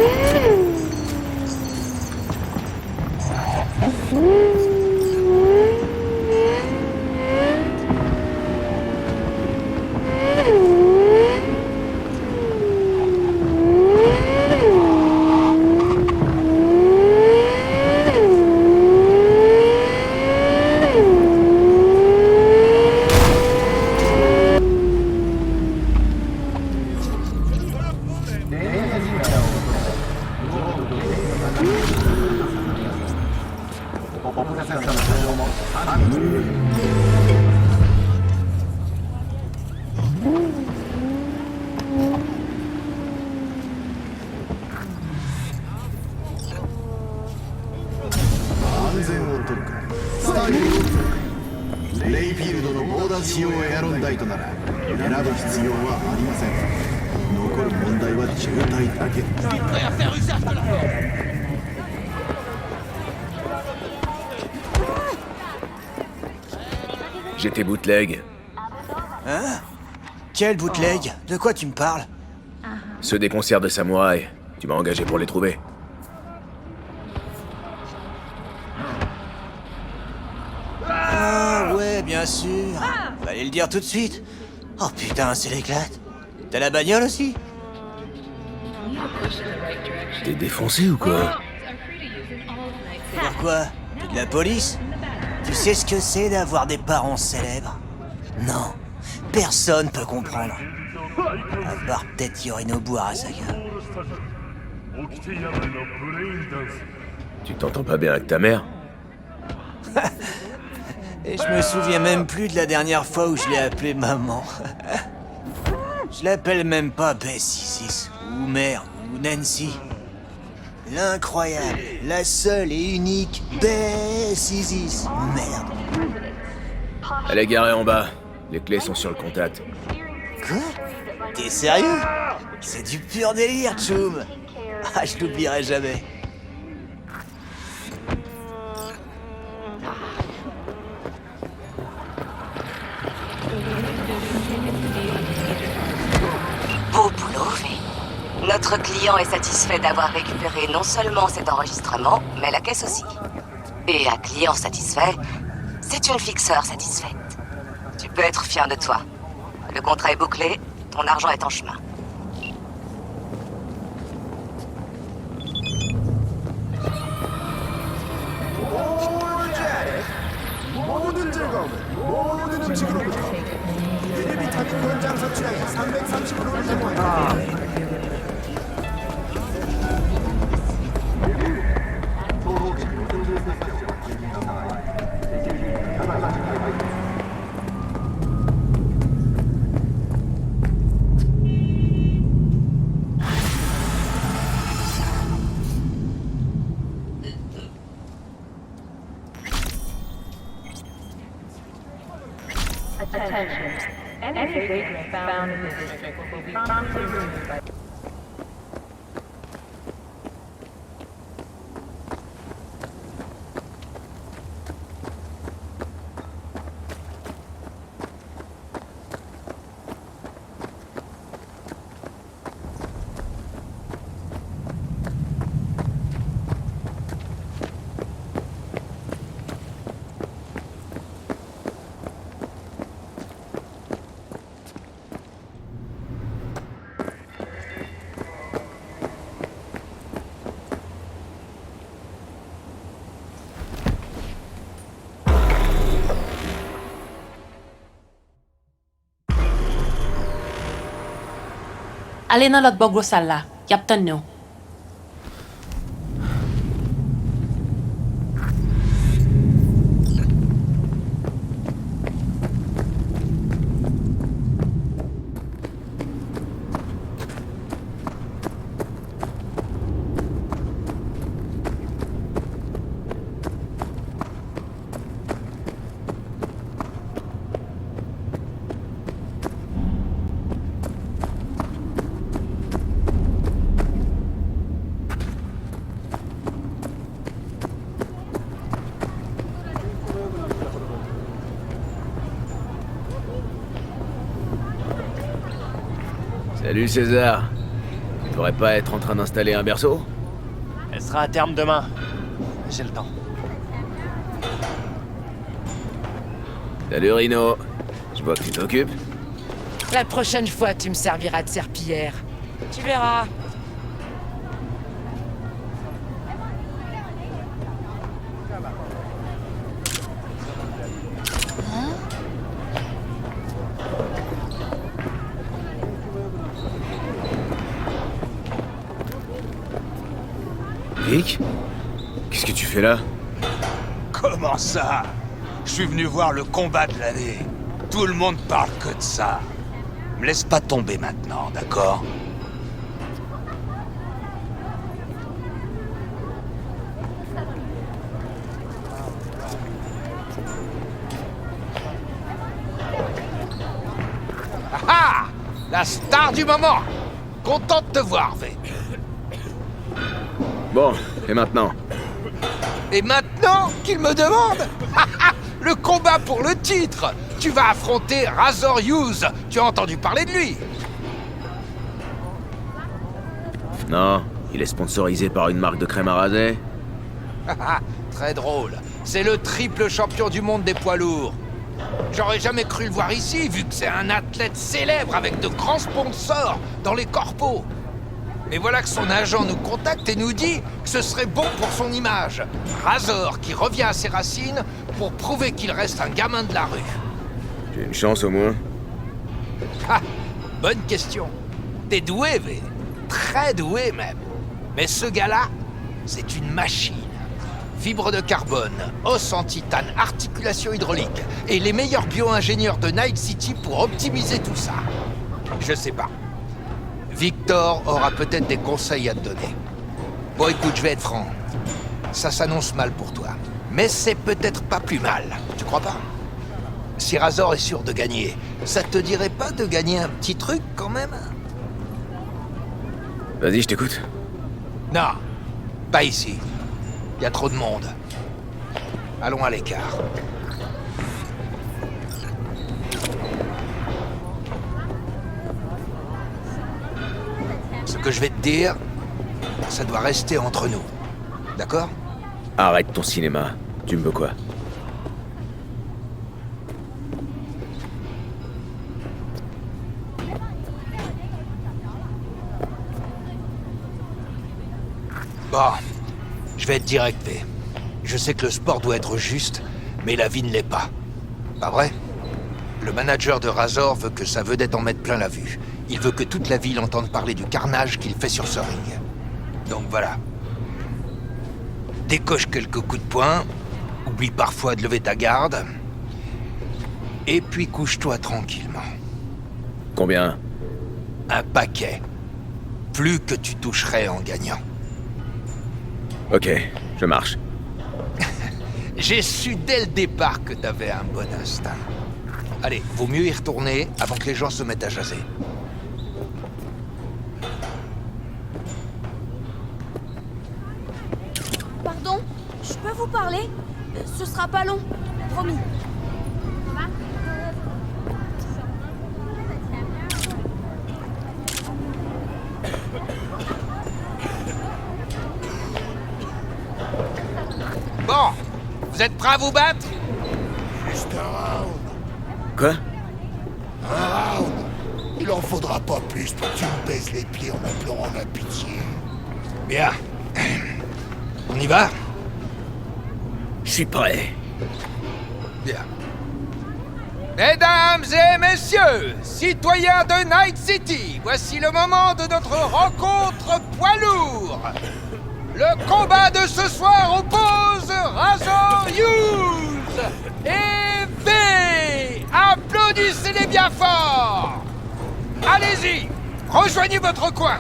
J'étais bootleg. Hein? Quel bootleg? De quoi tu me parles? Ceux des concerts de samouraï. Tu m'as engagé pour les trouver. Ah ouais, bien sûr. Fallait le dire tout de suite. Oh putain, c'est l'éclate. T'as la bagnole aussi? T'es défoncé ou quoi? Pourquoi? T'es de la police? Tu sais ce que c'est d'avoir des parents célèbres? Non, personne peut comprendre. À part peut-être Yorinobu Arasaka. Tu t'entends pas bien avec ta mère? Et je me souviens même plus de la dernière fois où je l'ai appelée maman. Je l'appelle même pas Bessie, ou mère, ou Nancy. L'incroyable, la seule et unique Bessie. Merde. Elle est garée en bas. Les clés sont sur le contact. Quoi? T'es sérieux? C'est du pur délire, Tchoum. Ah, je l'oublierai jamais. Beau boulot fait. Notre client est satisfait d'avoir récupéré non seulement cet enregistrement, mais la caisse aussi. Et un client satisfait, c'est une fixeur satisfaite. Tu peux être fier de toi. Le contrat est bouclé, ton argent est en chemin. 모든 즐거움은 모든 음식으로부터 유리 비타민 권장 섭취량이 330%를 제공한다. Attention. Any figures found in the district will be promptly removed by... alena lot bogo salla. Yaptan no. Salut César. Tu devrais pas être en train d'installer un berceau? Elle sera à terme demain. J'ai le temps. Salut Rino. Je vois que tu t'occupes. La prochaine fois, tu me serviras de serpillière. Tu verras. Vic? Qu'est-ce que tu fais là? Comment ça? Je suis venu voir le combat de l'année. Tout le monde parle que de ça. Me laisse pas tomber maintenant, d'accord? Ah! La star du moment! Content de te voir, V. Bon, et maintenant? Et maintenant qu'il me demande? Le combat pour le titre! Tu vas affronter Razor Hughes. Tu as entendu parler de lui? Non, il est sponsorisé par une marque de crème à raser. Très drôle. C'est le triple champion du monde des poids lourds. J'aurais jamais cru le voir ici, vu que c'est un athlète célèbre avec de grands sponsors dans les corpos. Mais voilà que son agent nous contacte et nous dit que ce serait bon pour son image. Razor qui revient à ses racines pour prouver qu'il reste un gamin de la rue. J'ai une chance au moins. Ah, bonne question. T'es doué, V. Très doué même. Mais ce gars-là, c'est une machine. Fibre de carbone, os en titane, articulation hydraulique et les meilleurs bio-ingénieurs de Night City pour optimiser tout ça. Je sais pas. Victor aura peut-être des conseils à te donner. Bon, écoute, je vais être franc. Ça s'annonce mal pour toi. Mais c'est peut-être pas plus mal. Tu crois pas? Si Razor est sûr de gagner, ça te dirait pas de gagner un petit truc quand même? Vas-y, je t'écoute. Non, pas ici. Il y a trop de monde. Allons à l'écart. Ce que je vais te dire, ça doit rester entre nous. D'accord? Arrête ton cinéma. Tu me veux quoi? Bon, je vais être direct, V. Je sais que le sport doit être juste, mais la vie ne l'est pas. Pas vrai? Le manager de Razor veut que sa vedette en mette plein la vue. Il veut que toute la ville entende parler du carnage qu'il fait sur ce ring. Donc voilà. Décoche quelques coups de poing, oublie parfois de lever ta garde, et puis couche-toi tranquillement. Combien? Un paquet. Plus que tu toucherais en gagnant. Ok, je marche. J'ai su dès le départ que t'avais un bon instinct. Allez, vaut mieux y retourner avant que les gens se mettent à jaser. Pardon, je peux vous parler? Ce sera pas long, promis. Bon, vous êtes prêts à vous battre? Juste un round. Quoi? Un round. Il en faudra pas plus pour que tu me baises les pieds en implorant ma pitié. Bien. On y va? Je suis prêt. Bien. Mesdames et messieurs, citoyens de Night City, voici le moment de notre rencontre poids lourd. Le combat de ce soir oppose Razor Hughes et V. Applaudissez-les bien fort. Allez-y, rejoignez votre coin.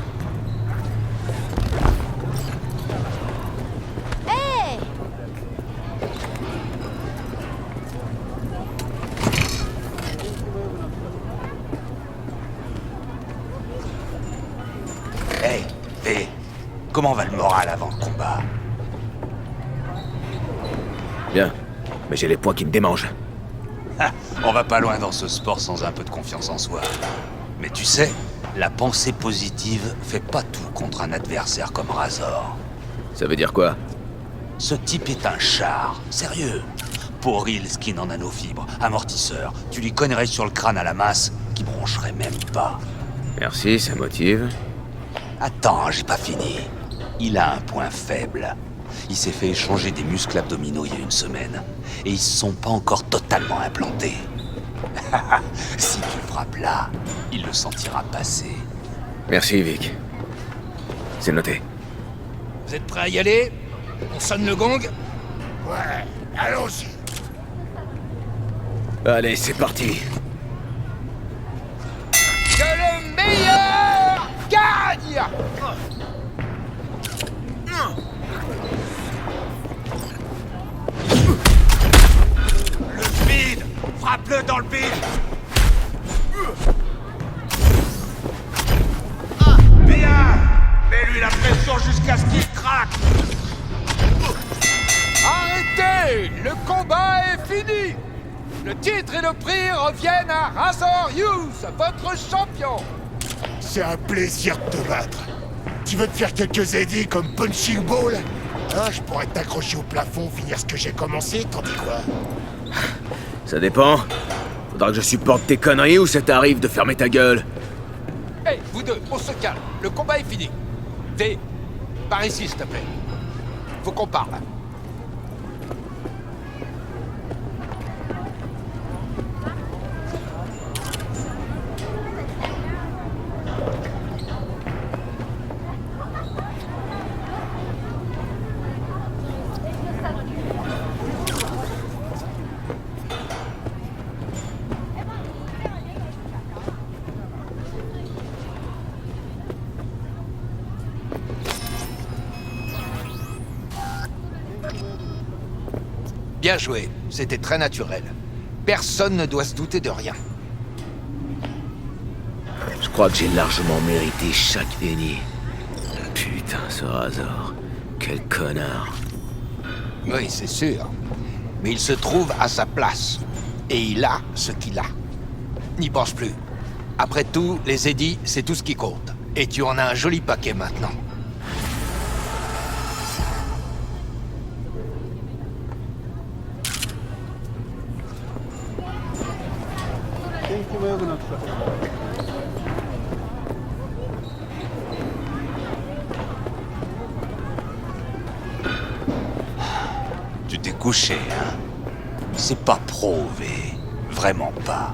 Hey! Hey, V, comment va le moral avant le combat? Bien, mais j'ai les poings qui me démangent. Ah, on va pas loin dans ce sport sans un peu de confiance en soi. Mais tu sais, la pensée positive fait pas tout contre un adversaire comme Razor. Ça veut dire quoi? Ce type est un char, sérieux. Pour il, skin en nanofibres, amortisseur, tu lui cognerais sur le crâne à la masse, qui broncherait même pas. Merci, ça motive. Attends, j'ai pas fini. Il a un point faible. Il s'est fait échanger des muscles abdominaux il y a une semaine. Et ils se sont pas encore totalement implantés. Si tu le frappes là, il le sentira passer. Merci, Vic. C'est noté. Vous êtes prêts à y aller? On sonne le gong? Ouais, allons-y. Allez, c'est parti. Que le meilleur gagne! Le bide! Frappe-le dans le bide! Bien! Mets-lui la pression jusqu'à ce qu'il craque! Arrêtez! Le combat est fini! Le titre et le prix reviennent à Razor Hughes, votre champion! C'est un plaisir de te battre. Tu veux te faire quelques édits comme Punching Ball? Hein, je pourrais t'accrocher au plafond, finir ce que j'ai commencé, t'en dis quoi? Ça dépend. Faudra que je supporte tes conneries ou ça t'arrive de fermer ta gueule. Hey, vous deux, on se calme. Le combat est fini. V, par ici, s'il te plaît. Faut qu'on parle. Bien joué, c'était très naturel. Personne ne doit se douter de rien. Je crois que j'ai largement mérité chaque ennemi. Putain, ce Razor. Quel connard. Oui, c'est sûr. Mais il se trouve à sa place. Et il a ce qu'il a. N'y pense plus. Après tout, les édits, c'est tout ce qui compte. Et tu en as un joli paquet maintenant. Tu t'es couché, hein? C'est pas pro, V. Vraiment pas.